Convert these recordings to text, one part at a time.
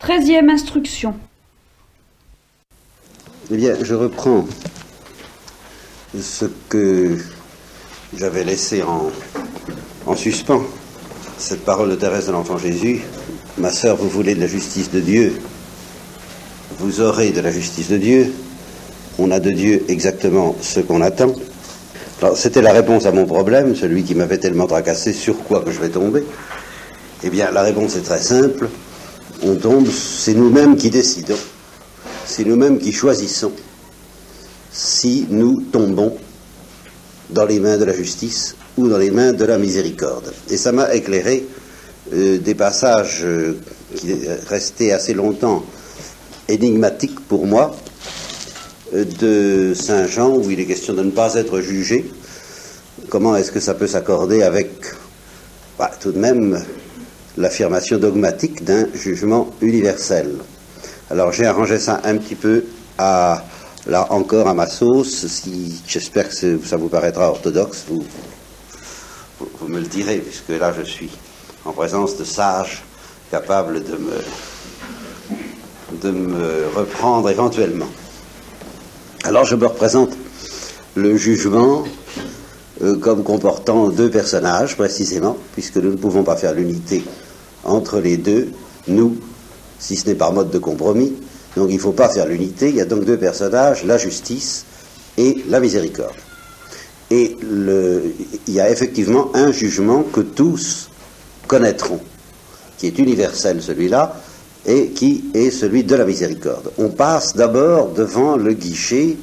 13e instruction. Eh bien, je reprends ce que j'avais laissé en suspens, cette parole de Thérèse de l'Enfant Jésus. Ma sœur, vous voulez de la justice de Dieu, vous aurez de la justice de Dieu. On a de Dieu exactement ce qu'on attend. Alors, c'était la réponse à mon problème, celui qui m'avait tellement tracassé, sur quoi que je vais tomber. Eh bien, la réponse est très simple. On tombe, c'est nous-mêmes qui décidons. C'est nous-mêmes qui choisissons si nous tombons dans les mains de la justice ou dans les mains de la miséricorde. Et ça m'a éclairé des passages qui restaient assez longtemps énigmatiques pour moi, de Saint Jean, où il est question de ne pas être jugé. Comment est-ce que ça peut s'accorder avec tout de même l'affirmation dogmatique d'un jugement universel? Alors j'ai arrangé ça un petit peu là encore à ma sauce. J'espère que ça vous paraîtra orthodoxe, vous me le direz, puisque là je suis en présence de sages capables de me reprendre éventuellement. Alors je me représente le jugement comme comportant deux personnages précisément, puisque nous ne pouvons pas faire l'unité entre les deux, nous, si ce n'est par mode de compromis. Donc il ne faut pas faire l'unité. Il y a donc deux personnages, la justice et la miséricorde. Et il y a effectivement un jugement que tous connaîtront, qui est universel celui-là, et qui est celui de la miséricorde. On passe d'abord devant le guichet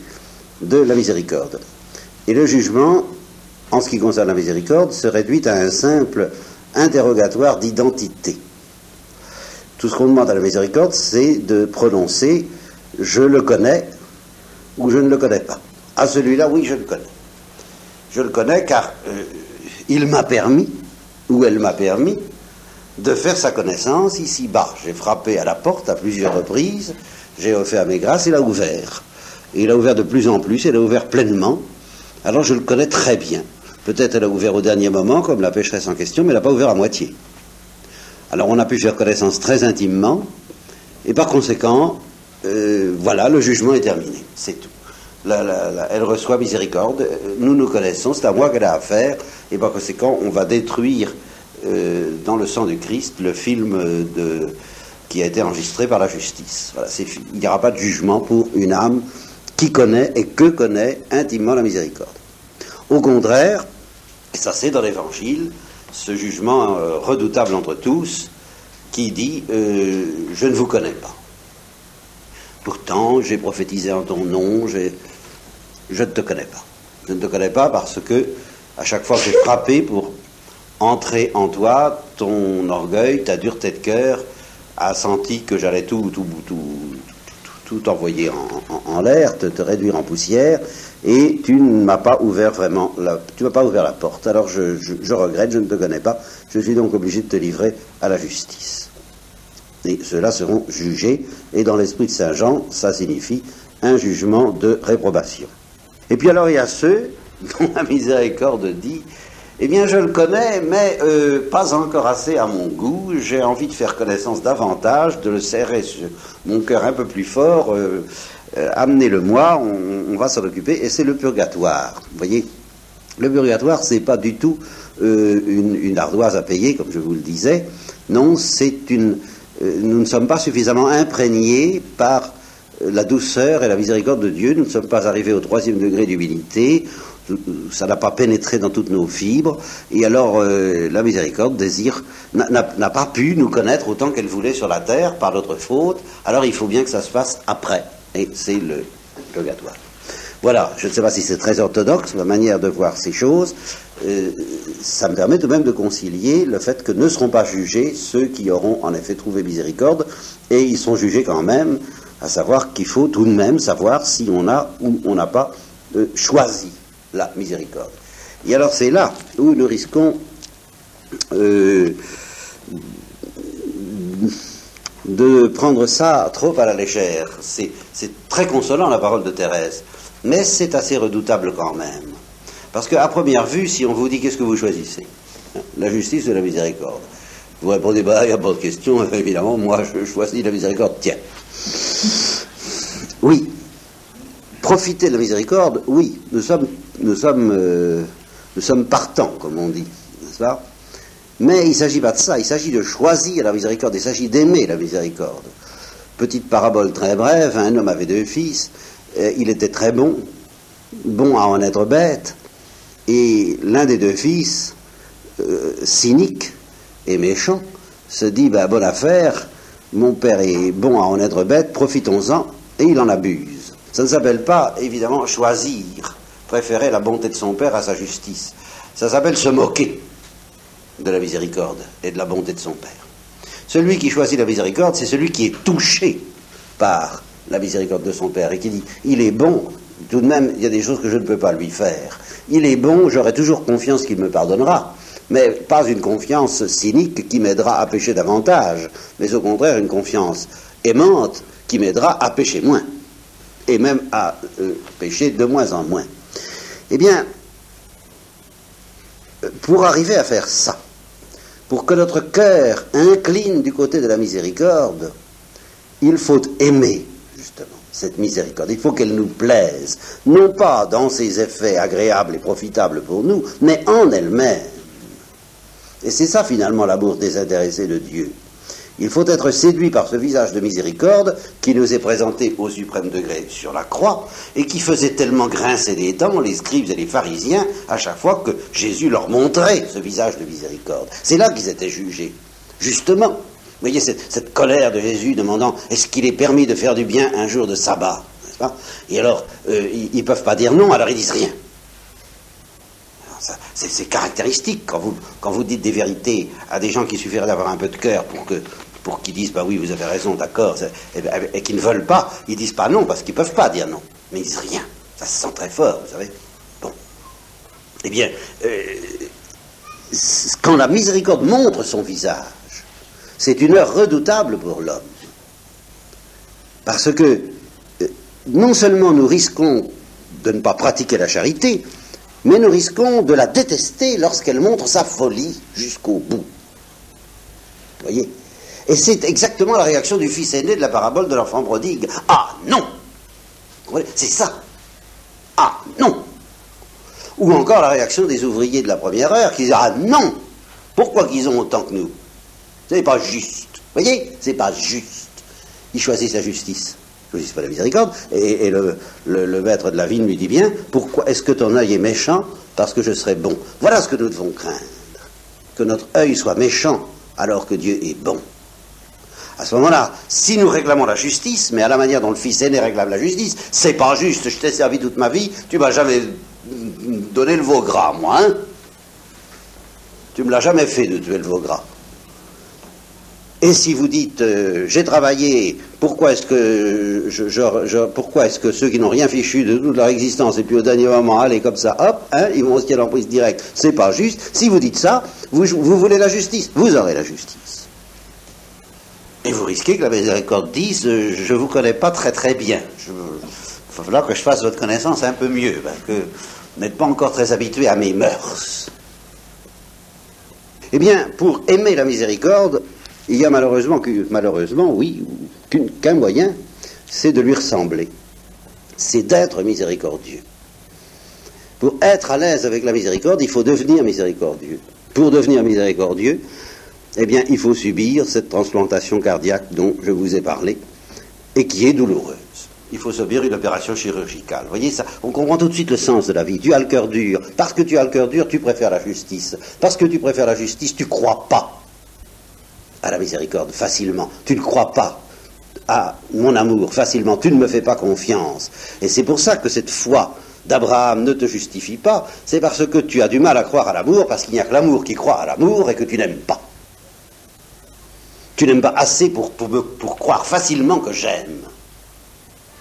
de la miséricorde. Et le jugement, en ce qui concerne la miséricorde, se réduit à un simple interrogatoire d'identité. Tout ce qu'on demande à la miséricorde, c'est de prononcer « je le connais » ou « je ne le connais pas ». À celui-là, oui, je le connais. Je le connais car il m'a permis, ou elle m'a permis, de faire sa connaissance ici-bas. J'ai frappé à la porte à plusieurs reprises, j'ai offert mes grâces, il a ouvert. Et il a ouvert de plus en plus, il a ouvert pleinement. Alors je le connais très bien. Peut-être elle a ouvert au dernier moment, comme la pécheresse en question, mais elle n'a pas ouvert à moitié. Alors on a pu faire connaissance très intimement, et par conséquent, voilà, le jugement est terminé, c'est tout. Elle reçoit miséricorde, nous nous connaissons, c'est à moi qu'elle a affaire, et par conséquent, on va détruire dans le sang du Christ le film qui a été enregistré par la justice. Voilà, il n'y aura pas de jugement pour une âme qui connaît et que connaît intimement la miséricorde. Au contraire, et ça c'est dans l'Évangile, ce jugement redoutable entre tous, qui dit je ne vous connais pas. Pourtant, j'ai prophétisé en ton nom, je ne te connais pas. Je ne te connais pas parce que, à chaque fois que j'ai frappé pour entrer en toi, ton orgueil, ta dureté de cœur, a senti que j'allais tout envoyer en l'air, te réduire en poussière, et tu ne m'as pas ouvert vraiment, tu m'as pas ouvert la porte. Alors je regrette, je ne te connais pas, je suis donc obligé de te livrer à la justice. Et ceux-là seront jugés, et dans l'esprit de Saint Jean, ça signifie un jugement de réprobation. Et puis alors il y a ceux dont la miséricorde dit, eh bien je le connais, mais pas encore assez à mon goût, j'ai envie de faire connaissance davantage, de le serrer sur mon cœur un peu plus fort, amenez-le-moi, on va s'en occuper, et c'est le purgatoire. Vous voyez, le purgatoire, c'est pas du tout une ardoise à payer, comme je vous le disais, non, nous ne sommes pas suffisamment imprégnés par la douceur et la miséricorde de Dieu, nous ne sommes pas arrivés au 3e degré d'humilité, ça n'a pas pénétré dans toutes nos fibres, et alors la miséricorde n'a pas pu nous connaître autant qu'elle voulait sur la terre par notre faute, alors il faut bien que ça se fasse après, et c'est le purgatoire. Voilà, je ne sais pas si c'est très orthodoxe, ma manière de voir ces choses, ça me permet tout de même de concilier le fait que ne seront pas jugés ceux qui auront en effet trouvé miséricorde, et ils sont jugés quand même, à savoir qu'il faut tout de même savoir si on a ou on n'a pas choisi la miséricorde. Et alors c'est là où nous risquons de prendre ça trop à la légère. C'est très consolant la parole de Thérèse, mais c'est assez redoutable quand même. Parce qu'à première vue, si on vous dit qu'est-ce que vous choisissez, la justice ou la miséricorde, Vous répondez, bah, il n'y a pas de question, évidemment, moi je choisis la miséricorde, tiens. Oui. Profiter de la miséricorde, oui, nous sommes partants, comme on dit, n'est-ce pas? Mais il ne s'agit pas de ça, il s'agit de choisir la miséricorde, il s'agit d'aimer la miséricorde. Petite parabole très brève, un homme avait 2 fils, il était très bon à en être bête, et l'un des 2 fils, cynique et méchant, se dit, ben, bonne affaire, mon père est bon à en être bête, profitons-en, et il en abuse. Ça ne s'appelle pas, évidemment, choisir, préférer la bonté de son père à sa justice. Ça s'appelle se moquer de la miséricorde et de la bonté de son père. Celui qui choisit la miséricorde, c'est celui qui est touché par la miséricorde de son père et qui dit, il est bon, tout de même, il y a des choses que je ne peux pas lui faire. Il est bon, j'aurai toujours confiance qu'il me pardonnera, mais pas une confiance cynique qui m'aidera à pécher davantage, mais au contraire une confiance aimante qui m'aidera à pécher moins. Et même à pécher de moins en moins. Eh bien, pour arriver à faire ça, pour que notre cœur incline du côté de la miséricorde, il faut aimer, justement, cette miséricorde. Il faut qu'elle nous plaise, non pas dans ses effets agréables et profitables pour nous, mais en elle-même. Et c'est ça, finalement, l'amour désintéressé de Dieu. Il faut être séduit par ce visage de miséricorde qui nous est présenté au suprême degré sur la croix et qui faisait tellement grincer des dents les scribes et les pharisiens à chaque fois que Jésus leur montrait ce visage de miséricorde. C'est là qu'ils étaient jugés, justement. Vous voyez cette colère de Jésus demandant est-ce qu'il est permis de faire du bien un jour de sabbat, n'est-ce pas? Et alors, ils ne peuvent pas dire non, alors ils disent rien. C'est caractéristique quand vous dites des vérités à des gens qui suffirait d'avoir un peu de cœur pour qu'ils disent, bah oui, vous avez raison, d'accord, et qu'ils ne veulent pas, ils disent pas non, parce qu'ils ne peuvent pas dire non, mais ils disent rien. Ça se sent très fort, vous savez. Bon. Eh bien, quand la miséricorde montre son visage, c'est une heure redoutable pour l'homme. Parce que, non seulement nous risquons de ne pas pratiquer la charité, mais nous risquons de la détester lorsqu'elle montre sa folie jusqu'au bout. Vous voyez? Et c'est exactement la réaction du fils aîné de la parabole de l'enfant prodigue. Ah non! C'est ça. Ah non! Ou encore la réaction des ouvriers de la première heure qui disent ah non! Pourquoi qu'ils ont autant que nous? C'est pas juste. Vous voyez? C'est pas juste. Ils choisissent la justice. Ils choisissent pas la miséricorde. Et le maître de la vigne lui dit bien, pourquoi est-ce que ton œil est méchant? Parce que je serai bon. Voilà ce que nous devons craindre. Que notre œil soit méchant alors que Dieu est bon. À ce moment-là, si nous réclamons la justice, mais à la manière dont le fils aîné réclame la justice, c'est pas juste, je t'ai servi toute ma vie, tu m'as jamais donné le veau gras, moi, hein? Tu me l'as jamais fait de tuer le veau gras. Et si vous dites, j'ai travaillé, pourquoi est-ce que ceux qui n'ont rien fichu de toute leur existence, et puis au dernier moment, allez comme ça, hop, hein, ils vont au ciel en prise directe, c'est pas juste. Si vous dites ça, vous voulez la justice, vous aurez la justice. Et vous risquez que la miséricorde dise, je vous connais pas très très bien. Il va falloir que je fasse votre connaissance un peu mieux, parce que vous n'êtes pas encore très habitué à mes mœurs. Eh bien, pour aimer la miséricorde, il y a malheureusement, oui, qu'un moyen, c'est de lui ressembler. C'est d'être miséricordieux. Pour être à l'aise avec la miséricorde, il faut devenir miséricordieux. Pour devenir miséricordieux, eh bien, il faut subir cette transplantation cardiaque dont je vous ai parlé, et qui est douloureuse. Il faut subir une opération chirurgicale. Vous voyez ça? On comprend tout de suite le sens de la vie. Tu as le cœur dur. Parce que tu as le cœur dur, tu préfères la justice. Parce que tu préfères la justice, tu ne crois pas à la miséricorde facilement. Tu ne crois pas à mon amour facilement. Tu ne me fais pas confiance. Et c'est pour ça que cette foi d'Abraham ne te justifie pas. C'est parce que tu as du mal à croire à l'amour, parce qu'il n'y a que l'amour qui croit à l'amour et que tu n'aimes pas. Tu n'aimes pas assez pour croire facilement que j'aime.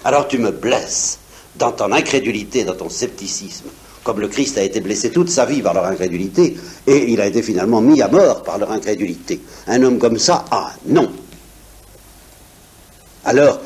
Alors tu me blesses dans ton incrédulité, dans ton scepticisme, comme le Christ a été blessé toute sa vie par leur incrédulité, et il a été finalement mis à mort par leur incrédulité. Un homme comme ça, ah non. Alors,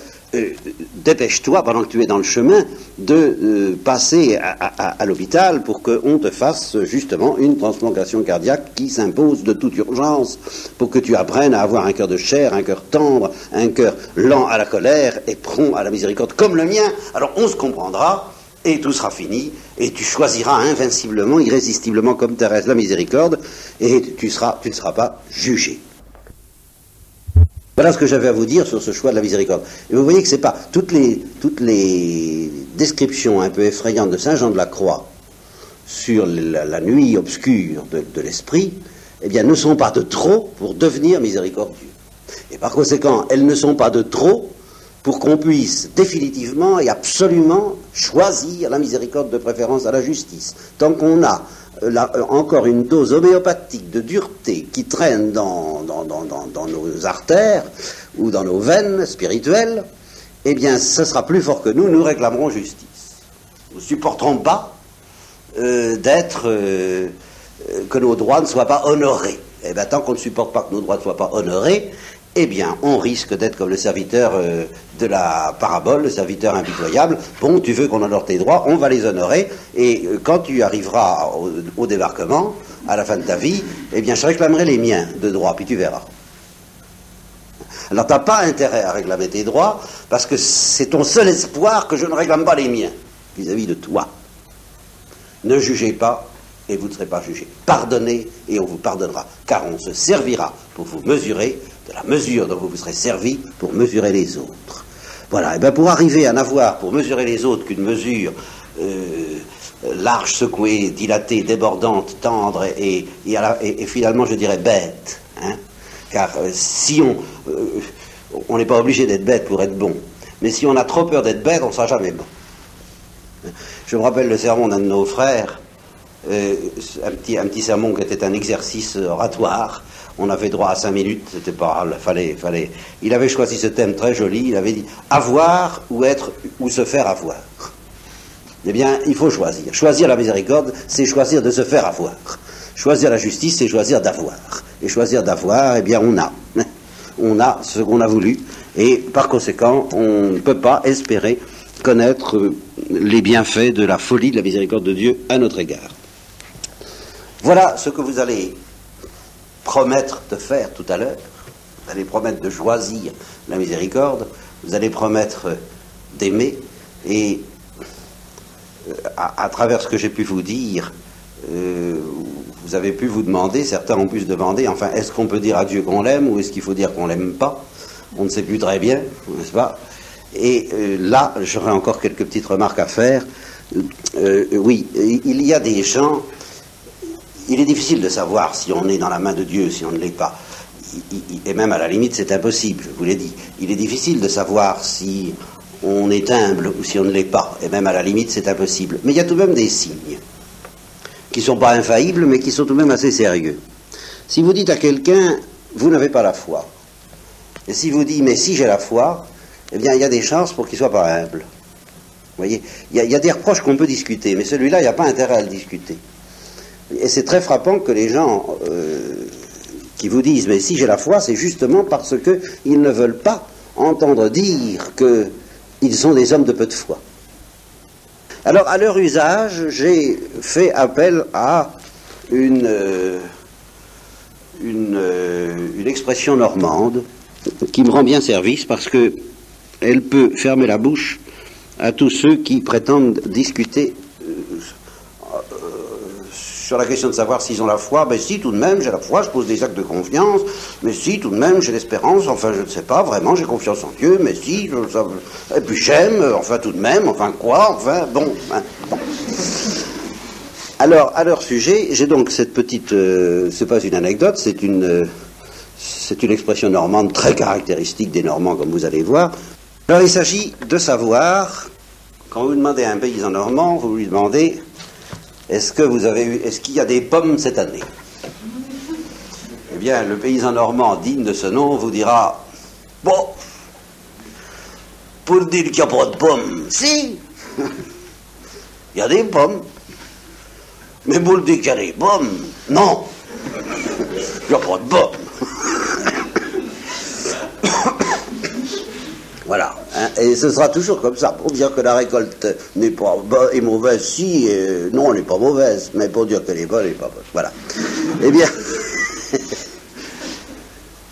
dépêche-toi, pendant que tu es dans le chemin, de passer à l'hôpital pour qu'on te fasse justement une transplantation cardiaque qui s'impose de toute urgence, pour que tu apprennes à avoir un cœur de chair, un cœur tendre, un cœur lent à la colère et prompt à la miséricorde, comme le mien. Alors on se comprendra, et tout sera fini, et tu choisiras invinciblement, irrésistiblement comme Thérèse la miséricorde, et tu ne seras pas jugé. Voilà ce que j'avais à vous dire sur ce choix de la miséricorde. Et vous voyez que c'est pas toutes les descriptions un peu effrayantes de Saint Jean de la Croix sur la nuit obscure de l'esprit, eh bien, ne sont pas de trop pour devenir miséricordieux. Et par conséquent, elles ne sont pas de trop pour qu'on puisse définitivement et absolument choisir la miséricorde de préférence à la justice. Tant qu'on a encore une dose homéopathique de dureté qui traîne dans nos artères ou dans nos veines spirituelles, eh bien, ce sera plus fort que nous réclamerons justice. Nous ne supporterons pas que nos droits ne soient pas honorés. Eh bien, tant qu'on ne supporte pas que nos droits ne soient pas honorés, eh bien, on risque d'être comme le serviteur de la parabole, le serviteur impitoyable. Bon, tu veux qu'on honore tes droits, on va les honorer, et quand tu arriveras au débarquement, à la fin de ta vie, eh bien, je réclamerai les miens de droits, puis tu verras. Alors, tu n'as pas intérêt à réclamer tes droits, parce que c'est ton seul espoir que je ne réclame pas les miens, vis-à-vis de toi. Ne jugez pas, et vous ne serez pas jugés. Pardonnez, et on vous pardonnera, car on se servira pour vous mesurer de la mesure dont vous vous serez servi pour mesurer les autres. Voilà, et bien pour arriver à n'avoir pour mesurer les autres qu'une mesure large, secouée, dilatée, débordante, tendre et finalement je dirais bête, hein, car si on n'est pas obligé d'être bête pour être bon, mais si on a trop peur d'être bête, on ne sera jamais bon. Je me rappelle le sermon d'un de nos frères, un petit sermon qui était un exercice oratoire. On avait droit à 5 minutes, c'était pas, fallait. Il avait choisi ce thème très joli, il avait dit avoir ou être ou se faire avoir. Eh bien, il faut choisir. Choisir la miséricorde, c'est choisir de se faire avoir. Choisir la justice, c'est choisir d'avoir. Et choisir d'avoir, eh bien, on a ce qu'on a voulu, et par conséquent, on ne peut pas espérer connaître les bienfaits de la folie de la miséricorde de Dieu à notre égard. Voilà ce que vous allez promettre de faire tout à l'heure. Vous allez promettre de choisir la miséricorde, vous allez promettre d'aimer, et à travers ce que j'ai pu vous dire, vous avez pu vous demander, certains ont pu se demander, enfin, est-ce qu'on peut dire à Dieu qu'on l'aime, ou est-ce qu'il faut dire qu'on l'aime pas? On ne sait plus très bien, n'est-ce pas? Et là, j'aurais encore quelques petites remarques à faire. Oui, il y a des gens... Il est difficile de savoir si on est dans la main de Dieu, si on ne l'est pas. Et même à la limite, c'est impossible, je vous l'ai dit. Il est difficile de savoir si on est humble ou si on ne l'est pas. Et même à la limite, c'est impossible. Mais il y a tout de même des signes qui ne sont pas infaillibles, mais qui sont tout de même assez sérieux. Si vous dites à quelqu'un, vous n'avez pas la foi, et si vous dites, mais si j'ai la foi, eh bien, il y a des chances pour qu'il ne soit pas humble. Vous voyez, il y a des reproches qu'on peut discuter, mais celui-là, il n'y a pas intérêt à le discuter. Et c'est très frappant que les gens qui vous disent « mais si j'ai la foi », c'est justement parce qu'ils ne veulent pas entendre dire qu'ils sont des hommes de peu de foi. Alors, à leur usage, j'ai fait appel à une expression normande qui me rend bien service parce qu'elle peut fermer la bouche à tous ceux qui prétendent discuter sur la question de savoir s'ils ont la foi. Ben si, tout de même, j'ai la foi, je pose des actes de confiance, mais si, tout de même, j'ai l'espérance, enfin, je ne sais pas, vraiment, j'ai confiance en Dieu, mais si, et puis j'aime, enfin, tout de même, enfin, quoi, enfin, bon. Alors, à leur sujet, j'ai donc cette petite, c'est pas une anecdote, c'est une expression normande très caractéristique des Normands, comme vous allez voir. Alors, il s'agit de savoir, quand vous demandez à un paysan normand, vous lui demandez... Est-ce qu'il y a des pommes cette année? Eh bien, le paysan normand digne de ce nom vous dira, bon, pour dire qu'il n'y a pas de pommes, si, il y a des pommes, mais pour dire qu'il y a des pommes, non, il n'y a pas de pommes. Voilà, Hein, et ce sera toujours comme ça. Pour dire que la récolte n'est pas est mauvaise, si, non, elle n'est pas mauvaise, mais pour dire qu'elle est bonne, elle n'est pas bonne. Voilà. Eh bien,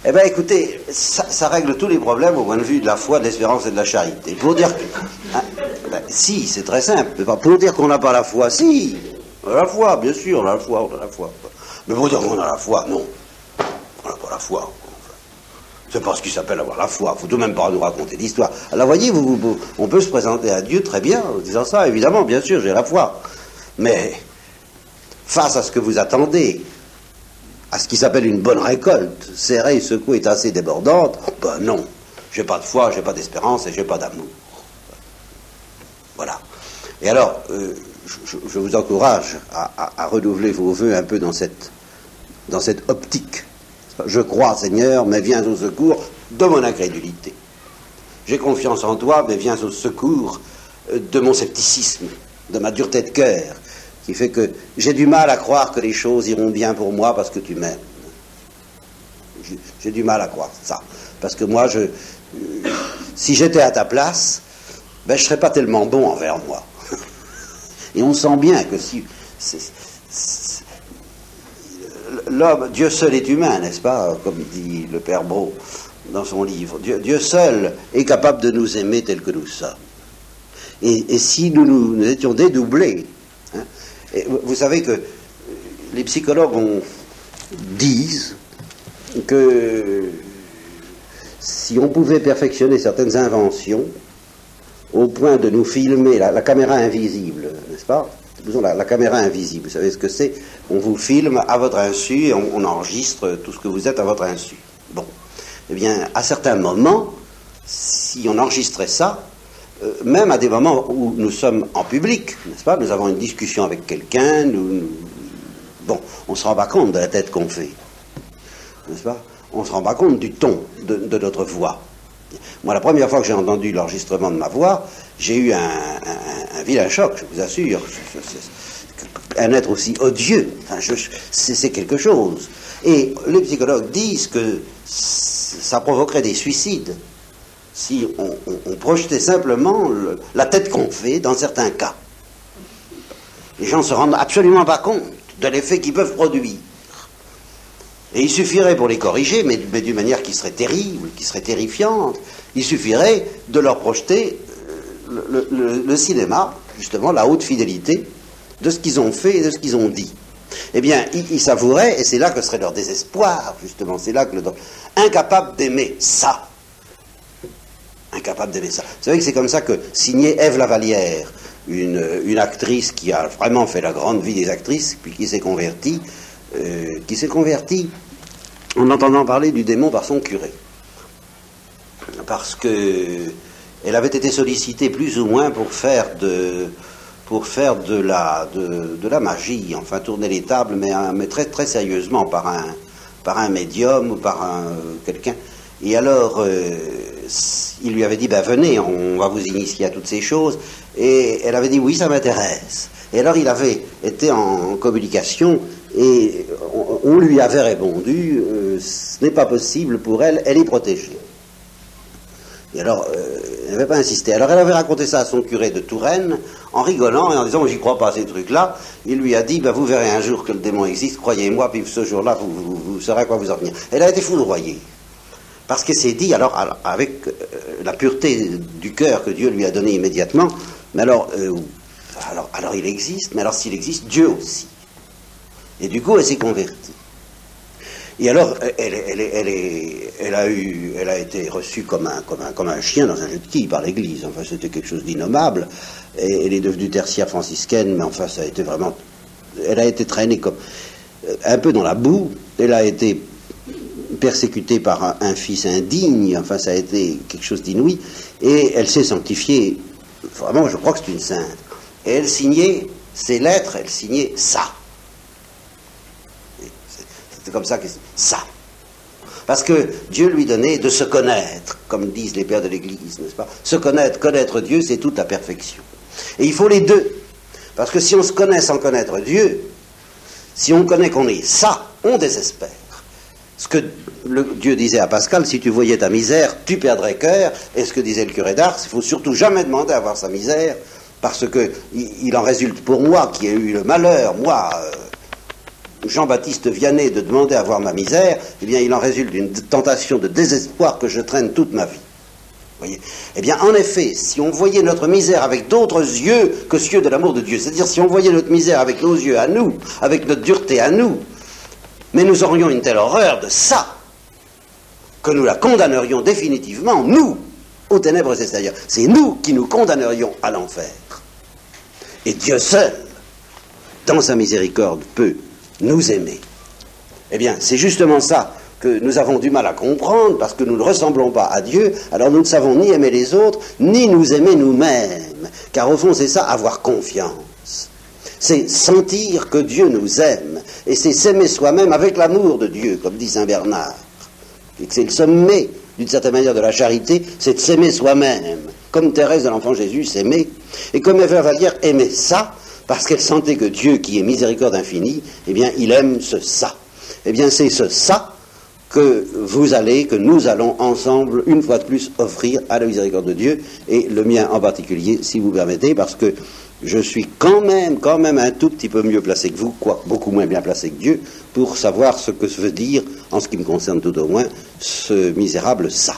eh bien, écoutez, ça règle tous les problèmes au point de vue de la foi, de l'espérance et de la charité. Pour dire que, hein, ben, si, c'est très simple. Pour dire qu'on n'a pas la foi, si, on a la foi, bien sûr, on a la foi, on a la foi. Mais pour dire qu'on a la foi, non, on n'a pas la foi. C'est pas ce qui s'appelle avoir la foi. Il ne faut tout de même pas nous raconter d'histoire. Alors, voyez, on peut se présenter à Dieu très bien en disant ça, évidemment, bien sûr, j'ai la foi. Mais, face à ce que vous attendez, à ce qui s'appelle une bonne récolte, serrée, secouée, assez débordante, ben non, j'ai pas de foi, j'ai pas d'espérance et j'ai pas d'amour. Voilà. Et alors, je vous encourage à renouveler vos vœux un peu dans cette optique. Je crois, Seigneur, mais viens au secours de mon incrédulité. J'ai confiance en toi, mais viens au secours de mon scepticisme, de ma dureté de cœur, qui fait que j'ai du mal à croire que les choses iront bien pour moi parce que tu m'aimes. J'ai du mal à croire ça. Parce que moi, si j'étais à ta place, ben, je ne serais pas tellement bon envers moi. Et on sent bien que si... l'homme, Dieu seul est humain, n'est-ce pas, comme dit le Père Brault dans son livre. Dieu seul est capable de nous aimer tels que nous sommes. Et si nous étions dédoublés, hein, et vous savez que les psychologues disent que si on pouvait perfectionner certaines inventions au point de nous filmer la caméra invisible, n'est-ce pas? Disons la caméra invisible, vous savez ce que c'est? On vous filme à votre insu et on enregistre tout ce que vous êtes à votre insu. Bon. Eh bien, à certains moments, si on enregistrait ça, même à des moments où nous sommes en public, n'est-ce pas? Nous avons une discussion avec quelqu'un, bon, on ne se rend pas compte de la tête qu'on fait, n'est-ce pas? On ne se rend pas compte du ton de notre voix. Moi, la première fois que j'ai entendu l'enregistrement de ma voix, j'ai eu un vilain choc, je vous assure. Un être aussi odieux, enfin, c'est quelque chose. Et les psychologues disent que ça provoquerait des suicides si on projetait simplement la tête qu'on fait dans certains cas. Les gens ne se rendent absolument pas compte de l'effet qu'ils peuvent produire. Et il suffirait pour les corriger, mais d'une manière qui serait terrible, qui serait terrifiante, il suffirait de leur projeter le cinéma, justement, la haute fidélité de ce qu'ils ont fait et de ce qu'ils ont dit. Eh bien, ils savouraient, et c'est là que serait leur désespoir, justement, c'est là que incapable d'aimer ça. Incapable d'aimer ça. Vous savez que c'est comme ça que signait Ève Lavallière, une actrice qui a vraiment fait la grande vie des actrices, puis qui s'est convertie en entendant parler du démon par son curé. Parce que elle avait été sollicitée plus ou moins pour faire de la magie, enfin tourner les tables, mais très, très sérieusement par un médium ou par quelqu'un. Et alors, il lui avait dit, ben venez, on va vous initier à toutes ces choses. Et elle avait dit, oui, ça m'intéresse. Et alors, il avait été en communication et on lui avait répondu, ce n'est pas possible pour elle, elle est protégée. Et alors, elle n'avait pas insisté. Alors, elle avait raconté ça à son curé de Touraine, en rigolant et en disant, j'y crois pas à ces trucs-là. Il lui a dit, ben, vous verrez un jour que le démon existe, croyez-moi, puis ce jour-là, vous saurez à quoi vous en tenir. Elle a été foudroyée. Parce qu'elle s'est dit, alors avec la pureté du cœur que Dieu lui a donné immédiatement, mais alors il existe, mais alors s'il existe, Dieu aussi. Et du coup, elle s'est convertie. Et alors, elle a été reçue comme un chien dans un jeu de quilles par l'Église. Enfin, c'était quelque chose d'innommable. Et elle est devenue tertiaire franciscaine, mais enfin, ça a été vraiment... Elle a été traînée comme un peu dans la boue. Elle a été persécutée par un fils indigne. Enfin, ça a été quelque chose d'inouï. Et elle s'est sanctifiée. Vraiment, je crois que c'est une sainte. Et elle signait ses lettres, elle signait ça. C'est comme ça que ça. Parce que Dieu lui donnait de se connaître, comme disent les pères de l'Église, n'est-ce pas? Se connaître, connaître Dieu, c'est toute la perfection. Et il faut les deux. Parce que si on se connaît sans connaître Dieu, si on connaît qu'on est ça, on désespère. Ce que Dieu disait à Pascal, si tu voyais ta misère, tu perdrais cœur. Et ce que disait le curé d'Ars, il ne faut surtout jamais demander à voir sa misère, parce que il en résulte pour moi, qui ai eu le malheur, moi, Jean-Baptiste Vianney, de demander à voir ma misère, eh bien il en résulte une tentation de désespoir que je traîne toute ma vie. Voyez. Eh bien, en effet, si on voyait notre misère avec d'autres yeux que ceux de l'amour de Dieu, c'est-à-dire si on voyait notre misère avec nos yeux à nous, avec notre dureté à nous, mais nous aurions une telle horreur de ça, que nous la condamnerions définitivement, nous, aux ténèbres extérieures. C'est nous qui nous condamnerions à l'enfer. Et Dieu seul, dans sa miséricorde, peut nous aimer. Eh bien, c'est justement ça que nous avons du mal à comprendre, parce que nous ne ressemblons pas à Dieu, alors nous ne savons ni aimer les autres, ni nous aimer nous-mêmes. Car au fond, c'est ça, avoir confiance. C'est sentir que Dieu nous aime, et c'est s'aimer soi-même avec l'amour de Dieu, comme dit Saint Bernard. Et que c'est le sommet, d'une certaine manière, de la charité, c'est de s'aimer soi-même, comme Thérèse de l'Enfant Jésus s'aimait, et comme Eva Vallière aimait ça, parce qu'elle sentait que Dieu, qui est miséricorde infinie, eh bien, il aime ce ça. Eh bien, c'est ce ça que nous allons ensemble, une fois de plus, offrir à la miséricorde de Dieu, et le mien en particulier, si vous permettez, parce que je suis quand même un tout petit peu mieux placé que vous, quoique beaucoup moins bien placé que Dieu, pour savoir ce que veut dire, en ce qui me concerne tout au moins, ce misérable ça.